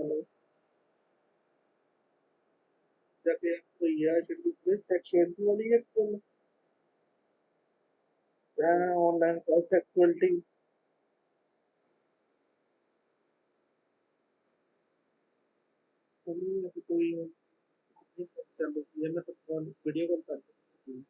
Hello, जाके तो यार शेड्यूल बेस्ट एक्चुअलिटी वाली है कौन ऑनलाइन क्लास एक्चुअलिटी कोई चलो ये मैं तो फोन वीडियो कॉल कर सकती हूँ।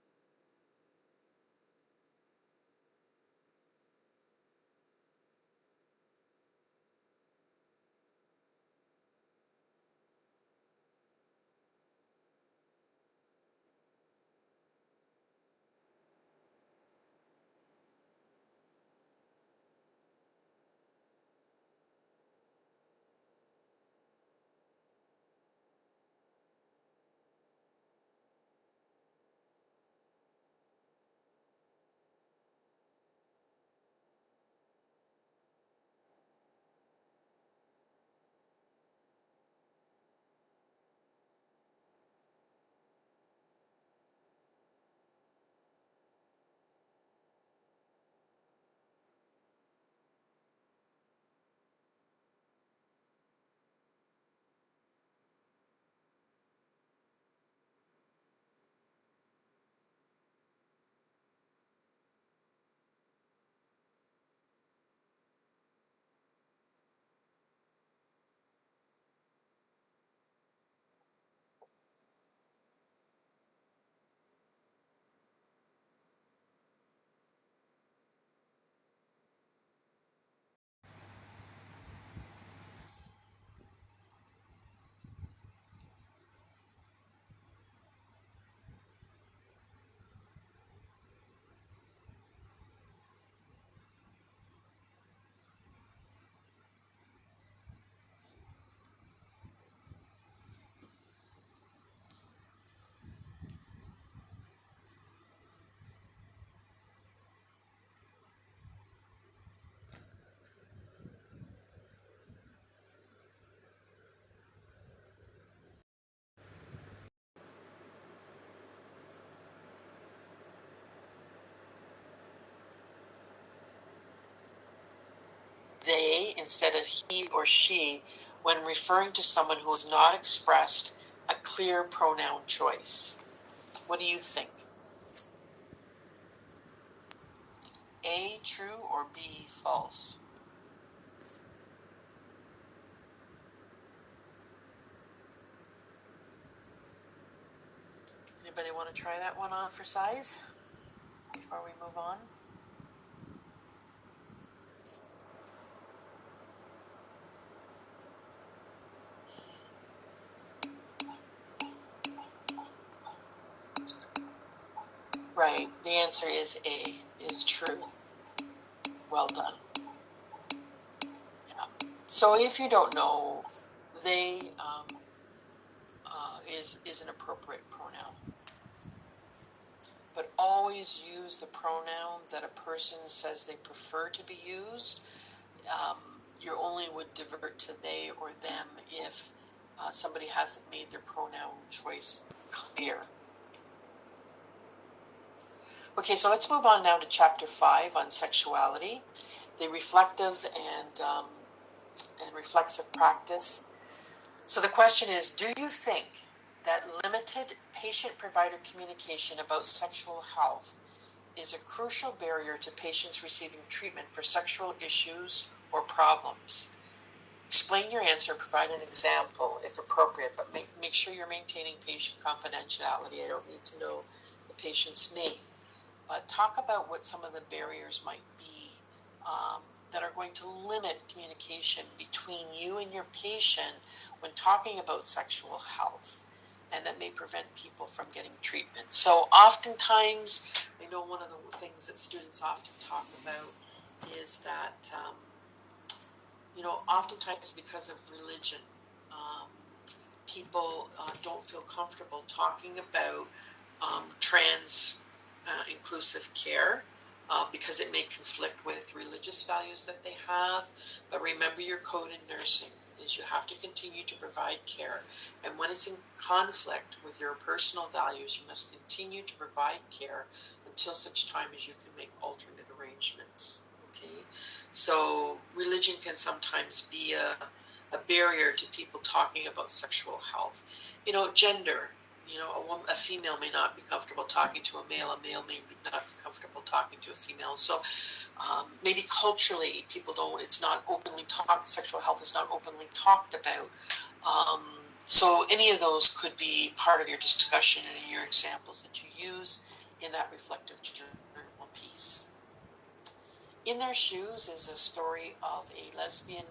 They instead of he or she when referring to someone who has not expressed a clear pronoun choice. What do you think? A, true, or B, false? Anybody want to try that one on for size before we move on? Right. The answer is A, is true. Well done. Yeah. So if you don't know, they is an appropriate pronoun. But always use the pronoun that a person says they prefer to be used. You only would divert to they or them if somebody hasn't made their pronoun choice clear. Okay, so let's move on now to chapter 5 on sexuality, the reflective and reflexive practice. So the question is, do you think that limited patient-provider communication about sexual health is a crucial barrier to patients receiving treatment for sexual issues or problems? Explain your answer, provide an example if appropriate, but make sure you're maintaining patient confidentiality. I don't need to know the patient's name. But talk about what some of the barriers might be that are going to limit communication between you and your patient when talking about sexual health, and that may prevent people from getting treatment. So oftentimes, I know one of the things that students often talk about is that, oftentimes because of religion, people don't feel comfortable talking about trans inclusive care because it may conflict with religious values that they have. But remember, your code in nursing is you have to continue to provide care, and when it's in conflict with your personal values, you must continue to provide care until such time as you can make alternate arrangements. Okay, so religion can sometimes be a a barrier to people talking about sexual health. Gender. A female may not be comfortable talking to a male may not be comfortable talking to a female. So maybe culturally, people don't, it's not openly talked, sexual health is not openly talked about. So any of those could be part of your discussion and your examples that you use in that reflective journal piece. In Their Shoes is a story of a lesbian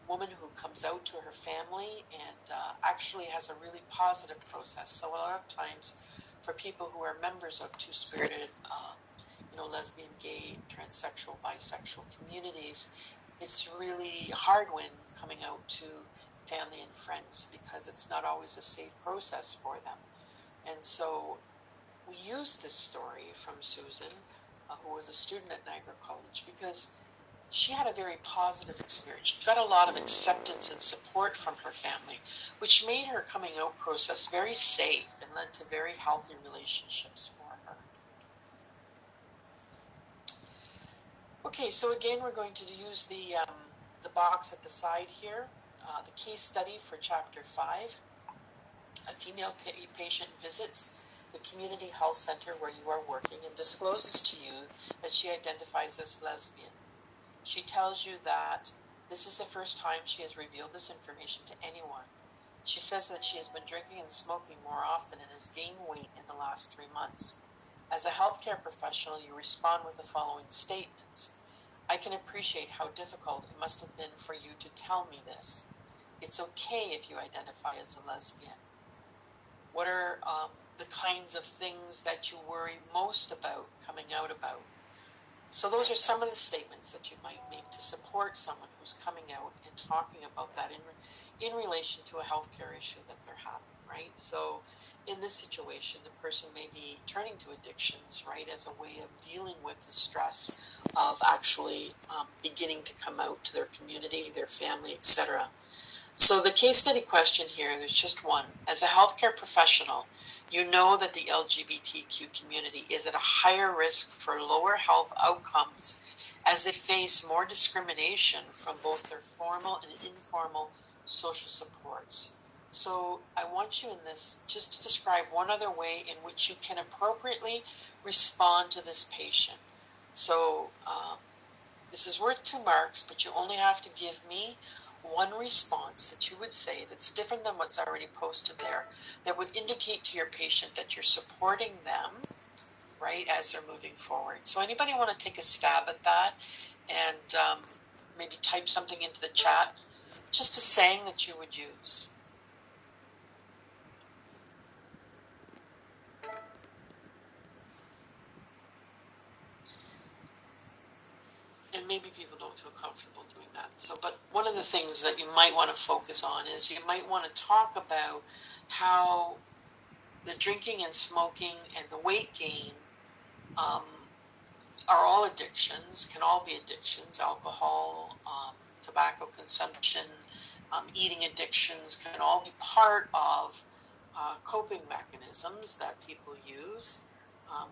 woman who comes out to her family and actually has a really positive process. So a lot of times for people who are members of two-spirited, lesbian, gay, transsexual, bisexual communities, it's really hard when coming out to family and friends because it's not always a safe process for them. And so we used this story from Susan, who was a student at Niagara College, because she had a very positive experience. She got a lot of acceptance and support from her family, which made her coming out process very safe and led to very healthy relationships for her. Okay, so again, we're going to use the box at the side here, the case study for Chapter 5. A female patient visits the community health center where you are working and discloses to you that she identifies as lesbian. She tells you that this is the first time she has revealed this information to anyone. She says that she has been drinking and smoking more often and has gained weight in the last 3 months. As a healthcare professional, you respond with the following statements. I can appreciate how difficult it must have been for you to tell me this. It's okay if you identify as a lesbian. What are the kinds of things that you worry most about coming out about? So those are some of the statements that you might make to support someone who's coming out and talking about that in relation to a healthcare issue that they're having, right? So in this situation, the person may be turning to addictions, right, as a way of dealing with the stress of actually beginning to come out to their community, their family, etc. So the case study question here, there's just one. As a healthcare professional, you know that the LGBTQ community is at a higher risk for lower health outcomes as they face more discrimination from both their formal and informal social supports. So I want you in this just to describe one other way in which you can appropriately respond to this patient. So this is worth 2 marks, but you only have to give me one response that you would say that's different than what's already posted there, that would indicate to your patient that you're supporting them, right, as they're moving forward. So anybody want to take a stab at that and maybe type something into the chat, just a saying that you would use? And maybe people don't feel comfortable doing that. So, but one of the things that you might want to focus on is you might want to talk about how the drinking and smoking and the weight gain are all addictions, can all be addictions. Alcohol, tobacco consumption, eating addictions can all be part of coping mechanisms that people use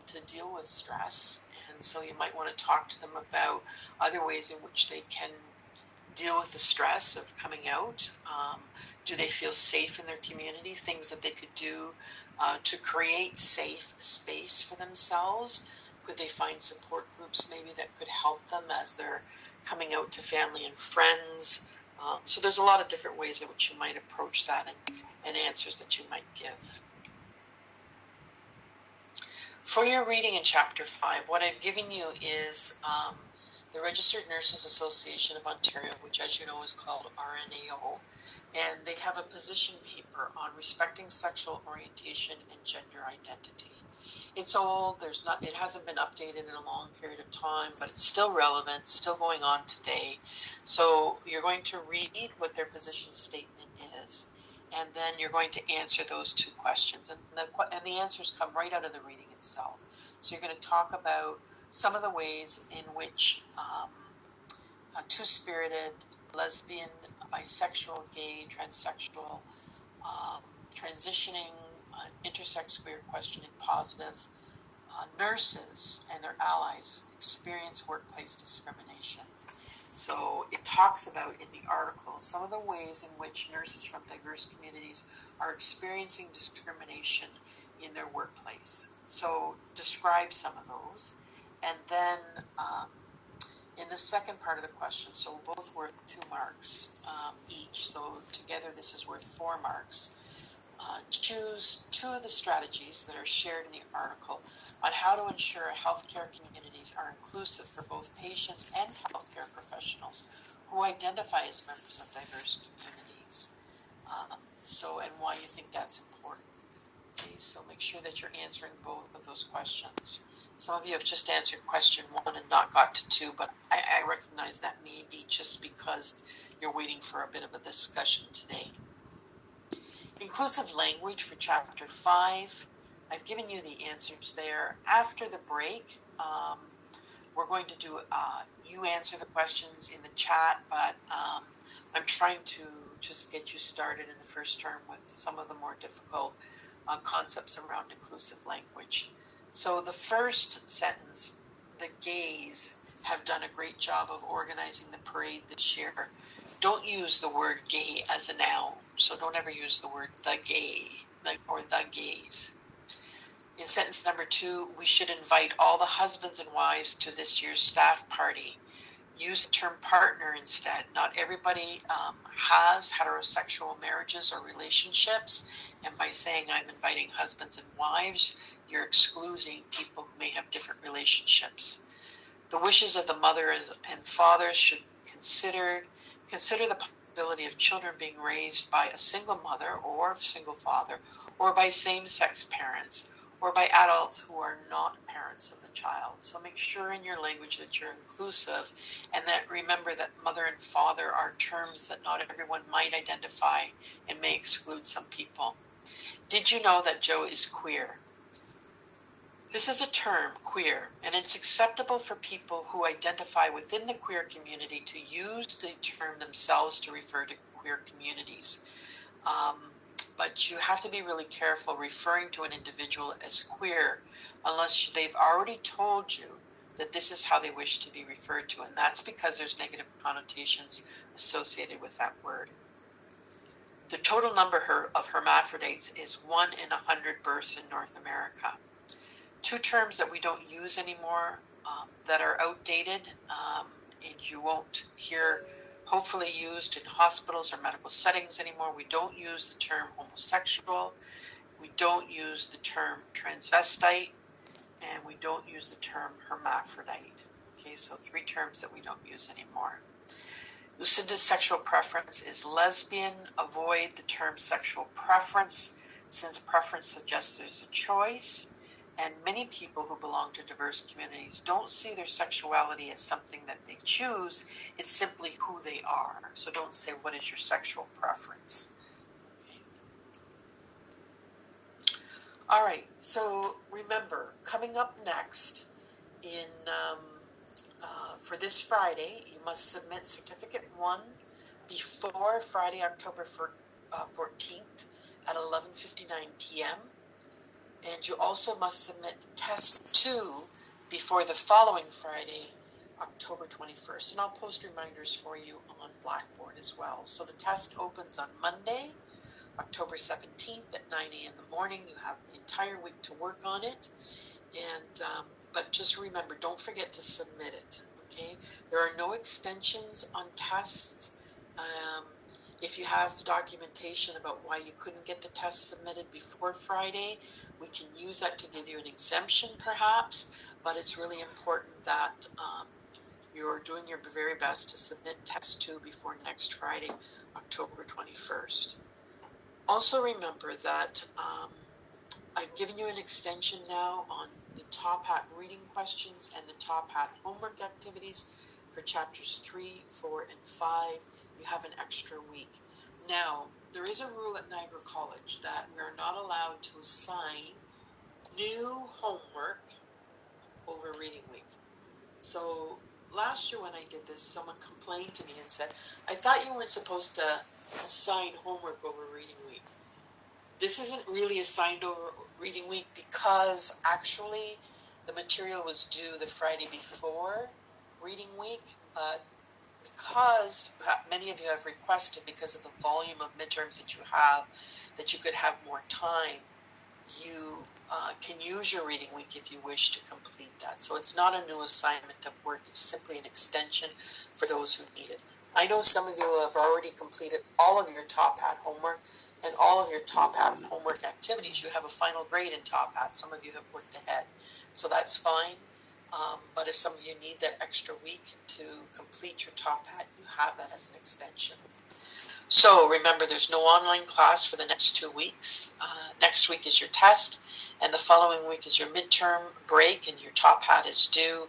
to deal with stress. And so you might want to talk to them about other ways in which they can deal with the stress of coming out. Do they feel safe in their community? Things that they could do to create safe space for themselves. Could they find support groups maybe that could help them as they're coming out to family and friends? So there's a lot of different ways in which you might approach that and answers that you might give. For your reading in Chapter 5, what I've given you is the Registered Nurses Association of Ontario, which as you know is called RNAO, and they have a position paper on respecting sexual orientation and gender identity. It's old, it hasn't been updated in a long period of time, but it's still relevant, still going on today. So you're going to read what their position statement is, and then you're going to answer those 2 questions. And the answers come right out of the reading itself. So you're going to talk about some of the ways in which two-spirited, lesbian, bisexual, gay, transsexual, transitioning, intersex, queer, questioning, positive nurses and their allies experience workplace discrimination. So it talks about in the article some of the ways in which nurses from diverse communities are experiencing discrimination in their workplace. So describe some of those. And then in the second part of the question, so both worth 2 marks each. So together this is worth 4 marks. Choose 2 of the strategies that are shared in the article on how to ensure healthcare communities are inclusive for both patients and healthcare professionals who identify as members of diverse communities. And why you think that's important. Okay, so make sure that you're answering both of those questions. Some of you have just answered question 1 and not got to 2, but I recognize that may be just because you're waiting for a bit of a discussion today. Inclusive language for chapter 5. I've given you the answers there. After the break, we're going to do, you answer the questions in the chat, but I'm trying to just get you started in the first term with some of the more difficult concepts around inclusive language. So the first sentence, the gays have done a great job of organizing the parade this year. Don't use the word gay as a noun. So don't ever use the word the gay or the gays. In sentence number 2, we should invite all the husbands and wives to this year's staff party. Use the term partner instead. Not everybody has heterosexual marriages or relationships. And by saying I'm inviting husbands and wives, you're excluding people who may have different relationships. The wishes of the mother and father should consider the possibility of children being raised by a single mother or a single father, or by same-sex parents, or by adults who are not parents of the child. So make sure in your language that you're inclusive, and that remember that mother and father are terms that not everyone might identify and may exclude some people. Did you know that Joe is queer? This is a term, queer, and it's acceptable for people who identify within the queer community to use the term themselves to refer to queer communities. But you have to be really careful referring to an individual as queer unless they've already told you that this is how they wish to be referred to, and that's because there's negative connotations associated with that word. The total number of hermaphrodites is 1 in 100 births in North America. 2 terms that we don't use anymore that are outdated and you won't hear hopefully used in hospitals or medical settings anymore. We don't use the term homosexual, we don't use the term transvestite, and we don't use the term hermaphrodite. Okay, so 3 terms that we don't use anymore. Lucinda's sexual preference is lesbian. Avoid the term sexual preference, since preference suggests there's a choice. And many people who belong to diverse communities don't see their sexuality as something that they choose. It's simply who they are. So don't say, what is your sexual preference? Okay. All right, so remember, coming up next for this Friday, you must submit Certificate 1 before Friday, October 14th at 11:59 p.m. And you also must submit Test 2 before the following Friday, October 21st. And I'll post reminders for you on Blackboard as well. So the test opens on Monday, October 17th at 9 a.m. in the morning. You have the entire week to work on it. And but just remember, don't forget to submit it. Okay? There are no extensions on tests. If you have documentation about why you couldn't get the test submitted before Friday, we can use that to give you an exemption perhaps, but it's really important that you're doing your very best to submit test 2 before next Friday, October 21st. Also remember that I've given you an extension now on the Top Hat reading questions and the Top Hat homework activities for chapters 3, 4, and 5. You have an extra week. Now, there is a rule at Niagara College that we are not allowed to assign new homework over reading week. So last year when I did this, someone complained to me and said, I thought you weren't supposed to assign homework over reading week. This isn't really assigned over reading week because actually the material was due the Friday before reading week, but because many of you have requested, because of the volume of midterms that you have, that you could have more time, you can use your reading week if you wish to complete that. So it's not a new assignment of work, it's simply an extension for those who need it. I know some of you have already completed all of your Top Hat homework and all of your Top Hat homework activities. You have a final grade in Top Hat. Some of you have worked ahead. So that's fine. But if some of you need that extra week to complete your Top Hat, you have that as an extension. So remember, there's no online class for the next 2 weeks. Next week is your test, and the following week is your midterm break, and your Top Hat is due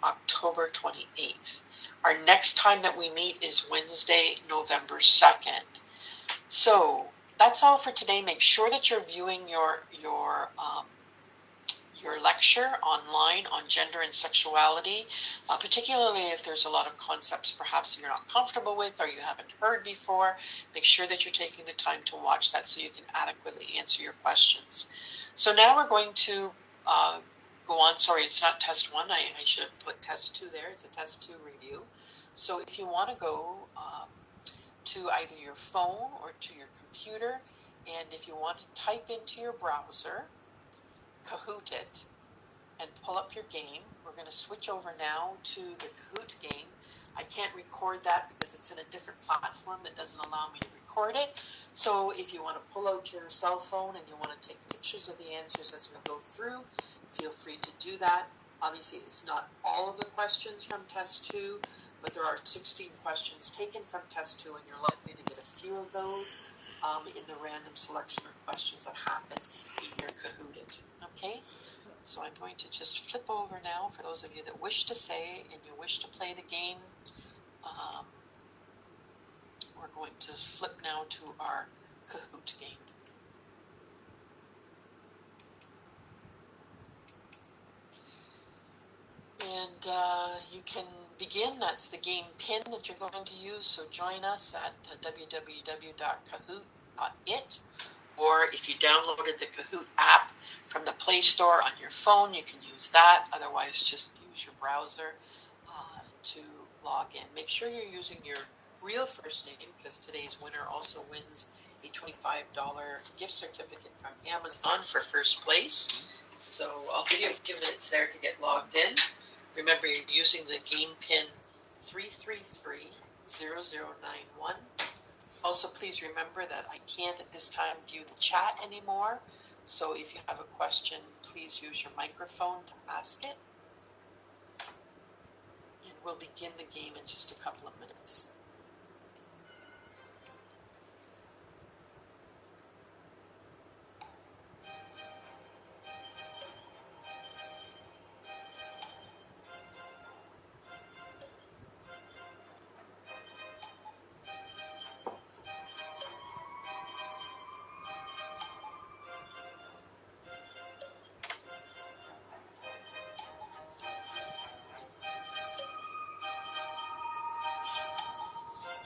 October 28th. Our next time that we meet is Wednesday, November 2nd. So that's all for today. Make sure that you're viewing your lecture online on gender and sexuality, particularly if there's a lot of concepts perhaps you're not comfortable with or you haven't heard before. Make sure that you're taking the time to watch that so you can adequately answer your questions. So now we're going to go on. Sorry, it's not test 1. I should have put test 2 there. It's a test 2 review. So if you want to go to either your phone or to your computer, and if you want to type into your browser Kahoot it and pull up your game. We're going to switch over now to the Kahoot game. I can't record that because it's in a different platform that doesn't allow me to record it. So if you want to pull out your cell phone and you want to take pictures of the answers as we go through, feel free to do that. Obviously, it's not all of the questions from test 2, but there are 16 questions taken from test 2, and you're likely to get a few of those in the random selection of questions that happen in your Kahoot it. Okay? So I'm going to just flip over now for those of you that wish to say and you wish to play the game. We're going to flip now to our Kahoot game. And you can begin. That's the game pin that you're going to use. So join us at www.kahoot.it. Or if you downloaded the Kahoot app from the Play Store on your phone, you can use that. Otherwise, just use your browser to log in. Make sure you're using your real first name, because today's winner also wins a $25 gift certificate from Amazon for first place. So I'll give you a few minutes there to get logged in. Remember, you're using the game pin 3330091. Also, please remember that I can't at this time view the chat anymore. So if you have a question, please use your microphone to ask it. And we'll begin the game in just a couple of minutes.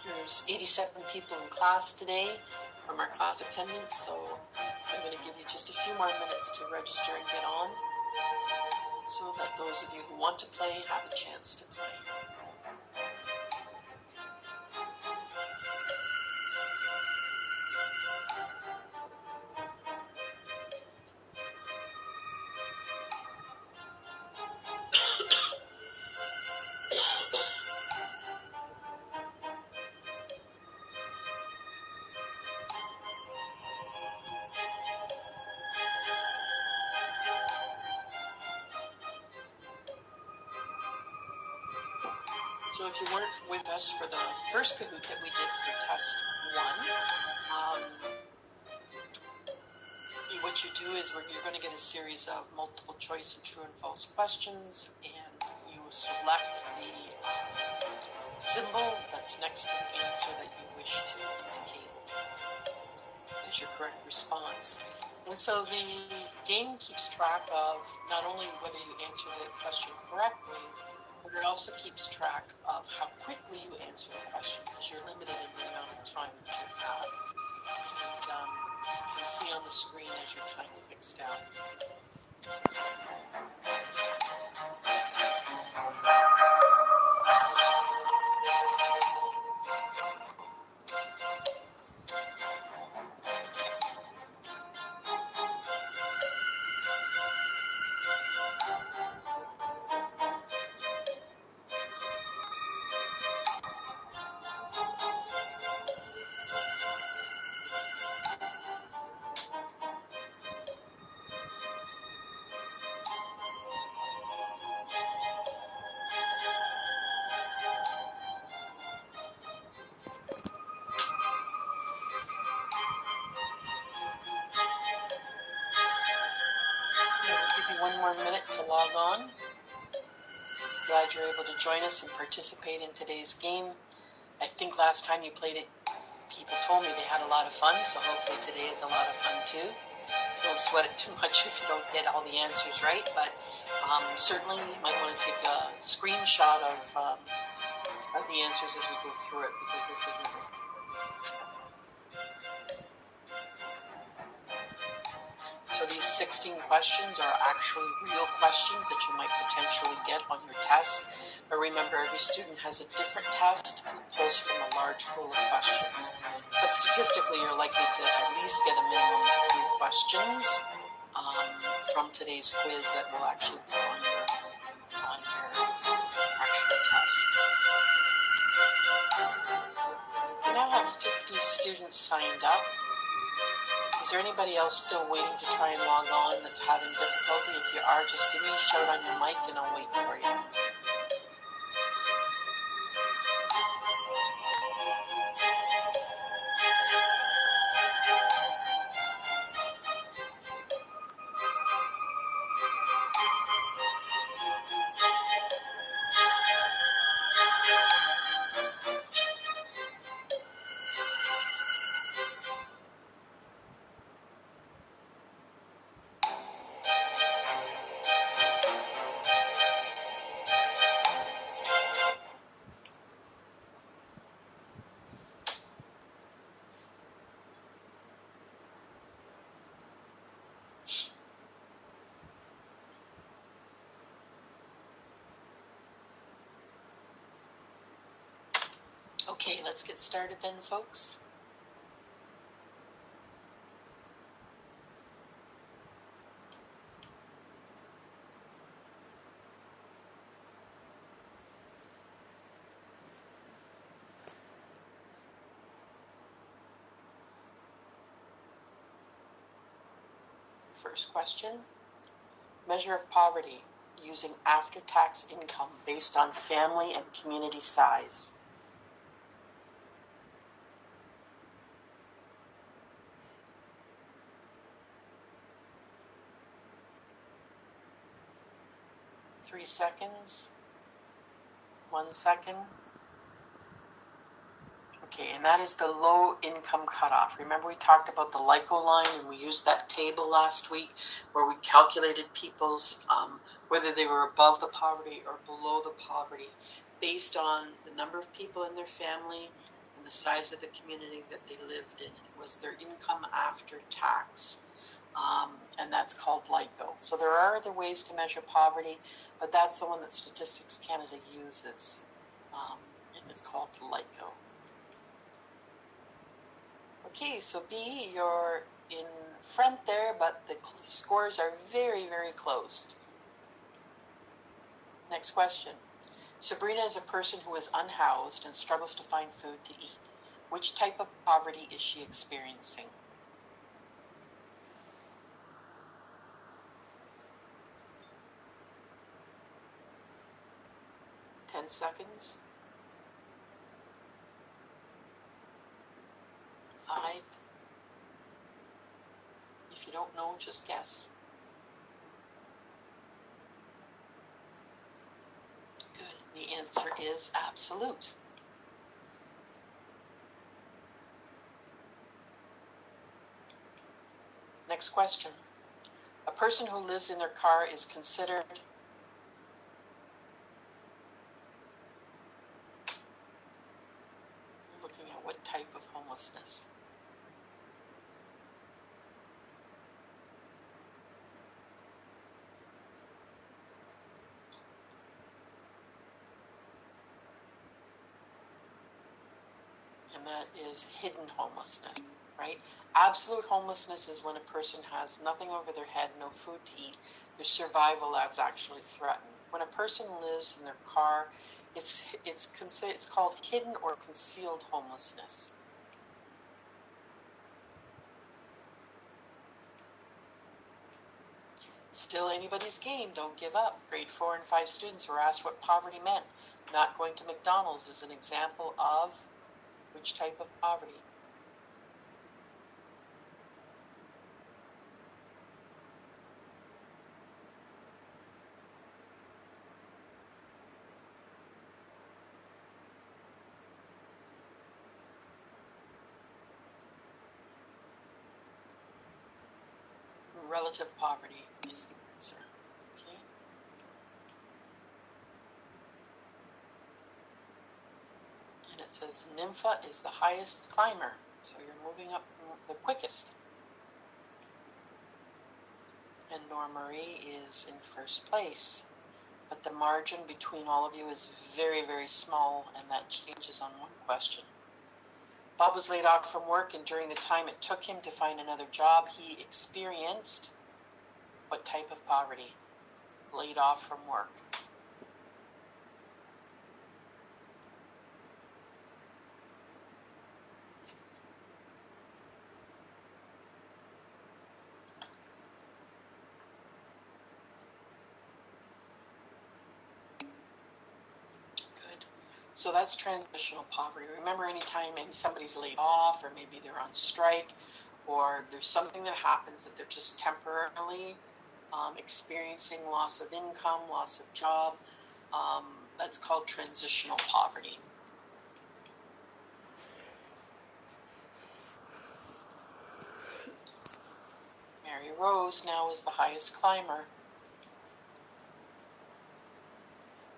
There's 87 people in class today from our class attendance, so I'm going to give you just a few more minutes to register and get on, so that those of you who want to play have a chance to play. So if you weren't with us for the first Kahoot that we did for test 1, what you do is you're going to get a series of multiple choice and true and false questions, and you select the symbol that's next to the answer that you wish to indicate as your correct response. And so the game keeps track of not only whether you answer the question correctly, but it also keeps track of how quickly you answer the question, because you're limited in the amount of time that you have. And you can see on the screen as your time ticks down. log on. Glad you're able to join us and participate in today's game. I think last time you played it, people told me they had a lot of fun, so hopefully today is a lot of fun too. Don't sweat it too much if you don't get all the answers right, but certainly you might want to take a screenshot of the answers as we go through it, because this isn't. So these 16 questions are actually real questions that you might potentially get on your test. But remember, every student has a different test and pulls from a large pool of questions. But statistically, you're likely to at least get a minimum of 3 questions from today's quiz that will actually be on your actual test. We now have 50 students signed up. Is there anybody else still waiting to try and log on that's having difficulty? If you are, just give me a shout on your mic and I'll wait for you. Okay, let's get started then, folks. First question, measure of poverty using after-tax income based on family and community size. Three seconds. 1 second. Okay, and that is the low income cutoff. Remember we talked about the LICO line and we used that table last week where we calculated people's, whether they were above the poverty or below the poverty based on the number of people in their family and the size of the community that they lived in. It was their income after tax, and that's called LICO. So there are other ways to measure poverty, but that's the one that Statistics Canada uses, and it's called LICO. Okay, so B, you're in front there, but the scores are very, very close. Next question. Sabrina is a person who is unhoused and struggles to find food to eat. Which type of poverty is she experiencing? Ten seconds. 5. If you don't know, just guess. Good. The answer is absolute. Next question. A person who lives in their car is considered looking at what type of homelessness. And that is hidden homelessness, right? Absolute homelessness is when a person has nothing over their head, no food to eat. Their survival that's actually threatened. When a person lives in their car, it's called hidden or concealed homelessness. Still anybody's game, don't give up. Grade 4 and 5 students were asked what poverty meant. Not going to McDonald's is an example of which type of poverty? relative poverty is the answer. Okay. And it says Nympha is the highest climber, so you're moving up the quickest. And Nora Marie is in first place. But the margin between all of you is very, very small, and that changes on one question. Bob was laid off from work, and during the time it took him to find another job, he experienced what type of poverty? Laid off from work. Good. So that's transitional poverty. Remember, anytime somebody's laid off, or maybe they're on strike, or there's something that happens that they're just temporarily experiencing loss of income, loss of job, that's called transitional poverty. Mary Rose now is the highest climber.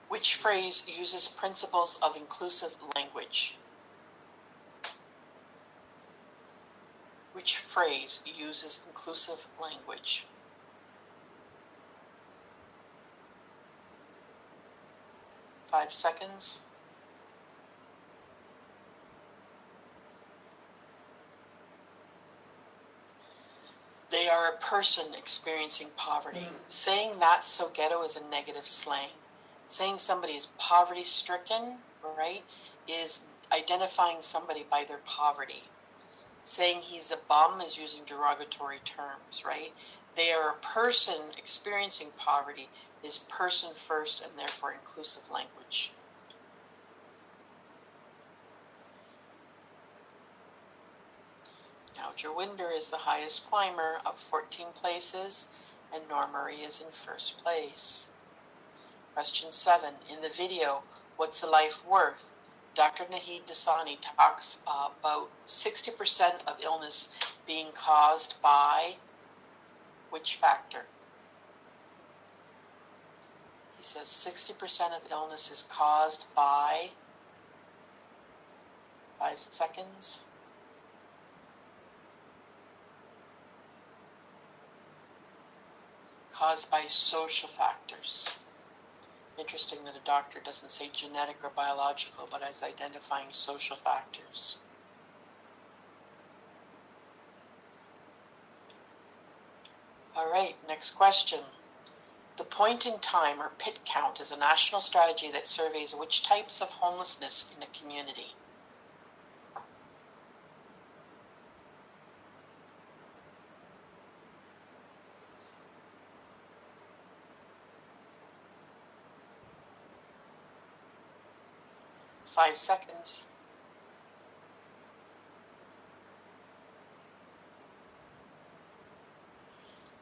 Which phrase uses principles of inclusive language? Which phrase uses inclusive language? Five seconds. They are a person experiencing poverty. Saying that's so ghetto is a negative slang. Saying somebody is poverty-stricken, right, is identifying somebody by their poverty. Saying he's a bum is using derogatory terms, right? They are a person experiencing poverty is person first, and therefore inclusive language. Now, Jerwinder is the highest climber, up 14 places, and Nora Marie is in first place. Question 7. In the video, What's a Life Worth? Dr. Nahid Dasani talks about 60% of illness being caused by which factor? He says 60% of illness is caused by 5 seconds. Caused by social factors. Interesting that a doctor doesn't say genetic or biological, but is identifying social factors. All right, next question. The point in time, or PIT count, is a national strategy that surveys which types of homelessness in a community. Five seconds.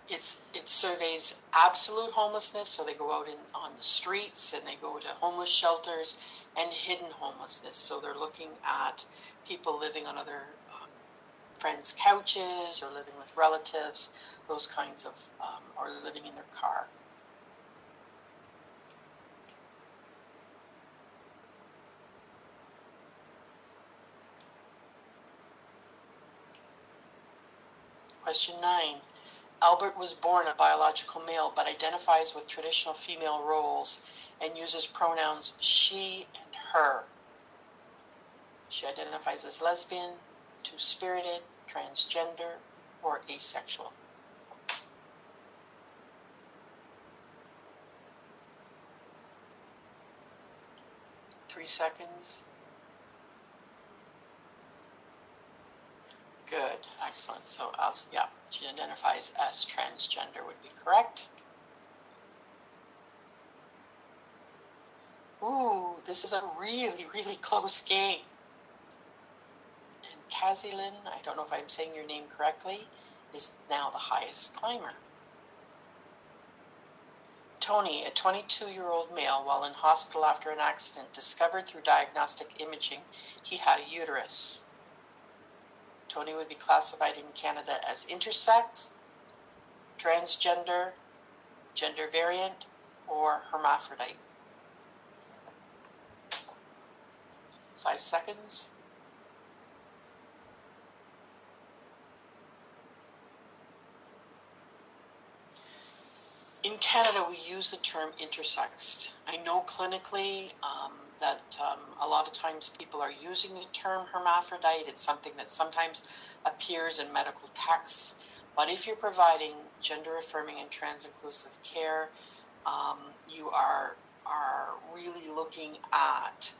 It surveys absolute homelessness, so they go out on the streets and they go to homeless shelters, and hidden homelessness, so they're looking at people living on other friends' couches or living with relatives, those kinds of, or living in their car. Question 9. Albert was born a biological male, but identifies with traditional female roles and uses pronouns she and her. She identifies as lesbian, two-spirited, transgender, or asexual. Three seconds. Good, excellent. So, yeah, she identifies as transgender would be correct. Ooh, this is a really, really close game. And Kazilin, I don't know if I'm saying your name correctly, is now the highest climber. Tony, a 22-year-old male, while in hospital after an accident, discovered through diagnostic imaging he had a uterus. Tony would be classified in Canada as intersex, transgender, gender variant, or hermaphrodite. 5 seconds. In Canada, we use the term intersexed. I know clinically that a lot of times people are using the term hermaphrodite. It's something that sometimes appears in medical texts. But if you're providing gender-affirming and trans-inclusive care, you are really looking at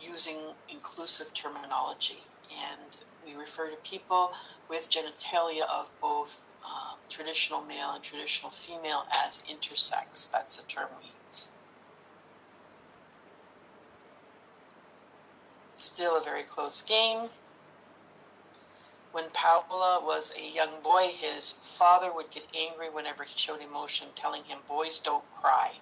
using inclusive terminology. And we refer to people with genitalia of both traditional male and traditional female as intersex. That's the term we use. Still a very close game. When Paula was a young boy, his father would get angry whenever he showed emotion, telling him, "Boys don't cry."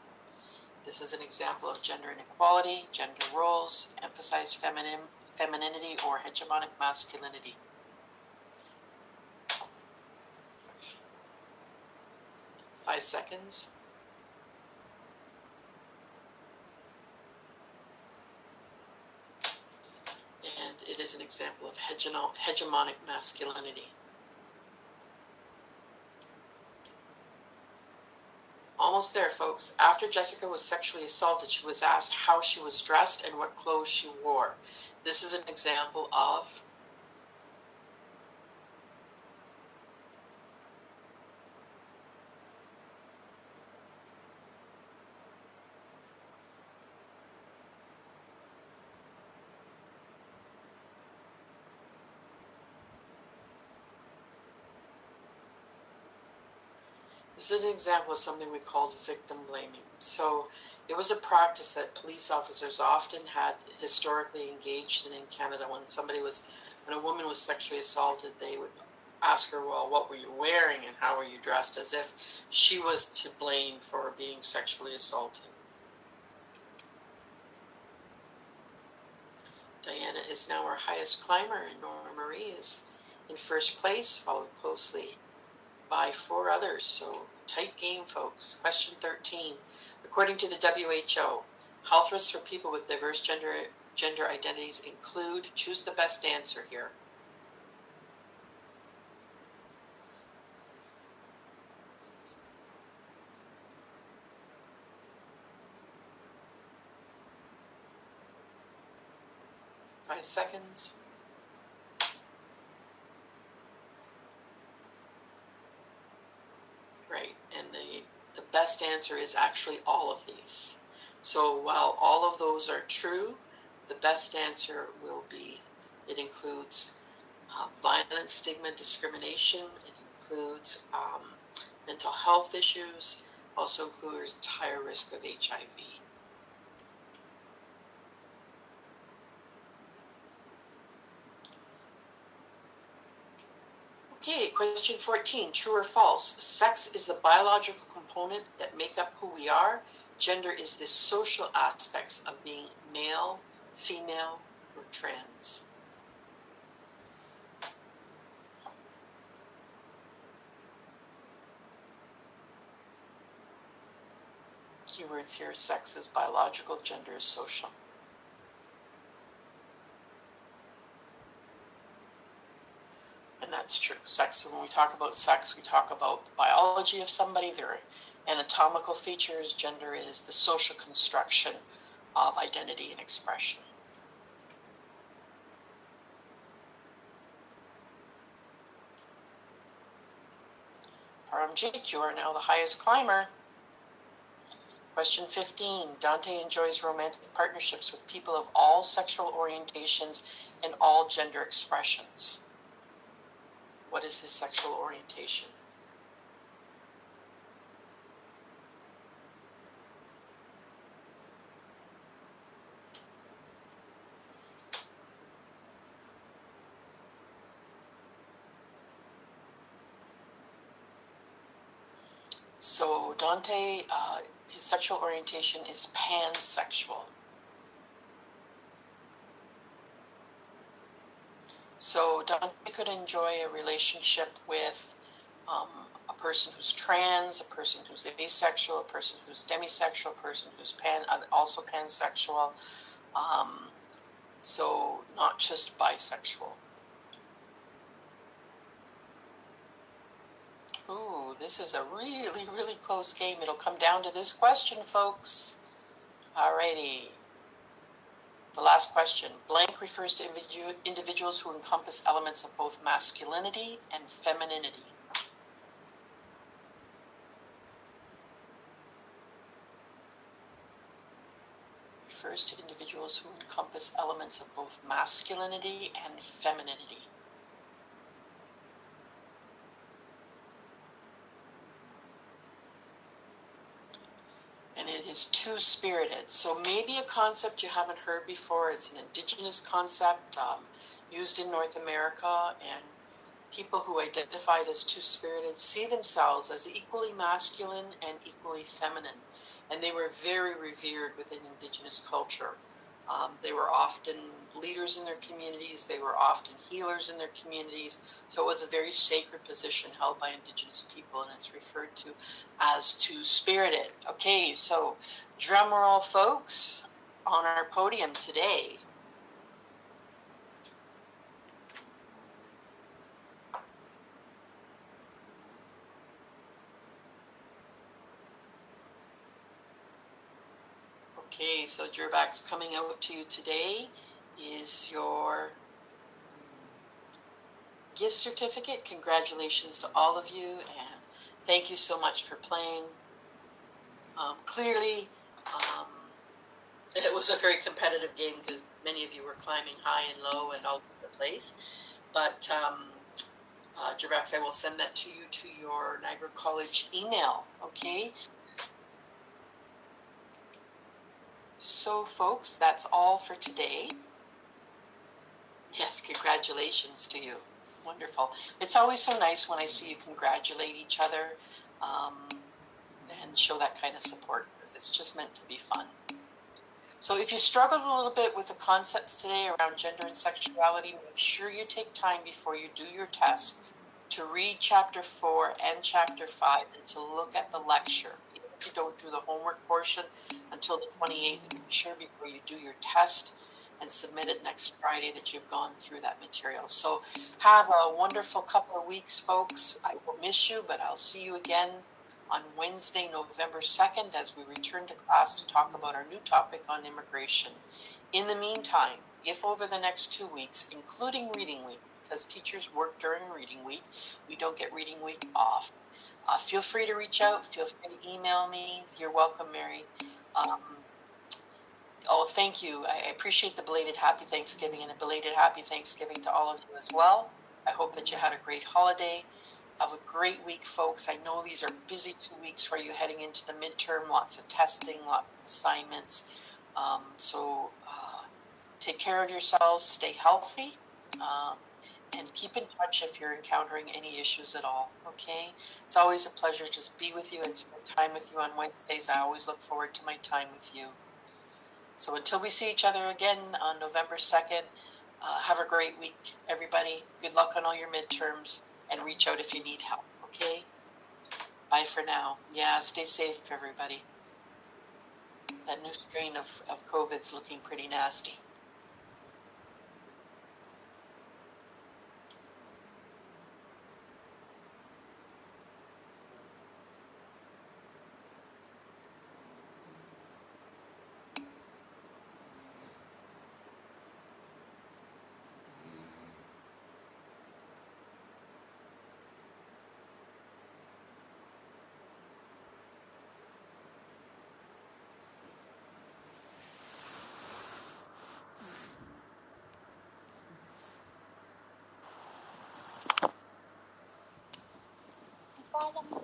This is an example of gender inequality, gender roles, emphasize femininity or hegemonic masculinity. 5 seconds. And it is an example of hegemonic masculinity. Almost there, folks. After Jessica was sexually assaulted, she was asked how she was dressed and what clothes she wore. This is an example of This is an example of something we called victim blaming. So it was a practice that police officers often had historically engaged in Canada. When a woman was sexually assaulted, they would ask her, well, what were you wearing and how were you dressed, as if she was to blame for being sexually assaulted. Diana is now our highest climber, and Nora Marie is in first place, followed closely by 4 others. So tight game, folks. Question 13. According to the WHO, health risks for people with diverse gender identities include, choose the best answer here. Five seconds. Great, and the best answer is actually all of these. So while all of those are true, the best answer will be, it includes violence, stigma, discrimination. It includes mental health issues, also includes higher risk of HIV. Okay, question 14, true or false? Sex is the biological component that make up who we are. Gender is the social aspects of being male, female, or trans. Keywords here, sex is biological, gender is social. And that's true. Sex, when we talk about sex, we talk about the biology of somebody, their anatomical features. Gender is the social construction of identity and expression. Paramjit, you are now the highest climber. Question 15. Dante enjoys romantic partnerships with people of all sexual orientations and all gender expressions. What is his sexual orientation? So Dante, his sexual orientation is pansexual. So Dante could enjoy a relationship with a person who's trans, a person who's asexual, a person who's demisexual, a person who's also pansexual. So not just bisexual. Ooh, this is a really, really close game. It'll come down to this question, folks. Alrighty. The last question. Blank refers to individuals who encompass elements of both masculinity and femininity. Refers to individuals who encompass elements of both masculinity and femininity. And it is two-spirited. So maybe a concept you haven't heard before. It's an indigenous concept used in North America, and people who identified as two-spirited see themselves as equally masculine and equally feminine. And they were very revered within indigenous culture. They were often leaders in their communities. They were often healers in their communities. So it was a very sacred position held by indigenous people, and it's referred to as two-spirited. Okay, so drum roll, folks, on our podium today. Okay, so Gervac's coming out to you today is your gift certificate. Congratulations to all of you, and thank you so much for playing. Clearly, it was a very competitive game because many of you were climbing high and low and all over the place. But Gervax, I will send that to you to your Niagara College email, okay? So, folks, that's all for today. Yes, congratulations to you. Wonderful. It's always so nice when I see you congratulate each other and show that kind of support, because it's just meant to be fun. So if you struggled a little bit with the concepts today around gender and sexuality, make sure you take time before you do your test to read Chapter 4 and Chapter 5 and to look at the lecture. Even if you don't do the homework portion until the 28th, make sure before you do your test and submit it next Friday that you've gone through that material. So have a wonderful couple of weeks, folks. I will miss you, but I'll see you again on Wednesday, November 2nd, as we return to class to talk about our new topic on immigration. In the meantime, if over the next 2 weeks, including reading week, because teachers work during reading week, we don't get reading week off, feel free to reach out, feel free to email me. You're welcome, Mary. Oh, thank you. I appreciate the belated Happy Thanksgiving, and a belated Happy Thanksgiving to all of you as well. I hope that you had a great holiday. Have a great week, folks. I know these are busy 2 weeks for you heading into the midterm, lots of testing, lots of assignments. So take care of yourselves, stay healthy, and keep in touch if you're encountering any issues at all, okay? It's always a pleasure to be with you and spend time with you on Wednesdays. I always look forward to my time with you. So until we see each other again on November 2nd, have a great week, everybody. Good luck on all your midterms, and reach out if you need help, okay? Bye for now. Yeah, stay safe, everybody. That new strain of COVID's looking pretty nasty. Bye.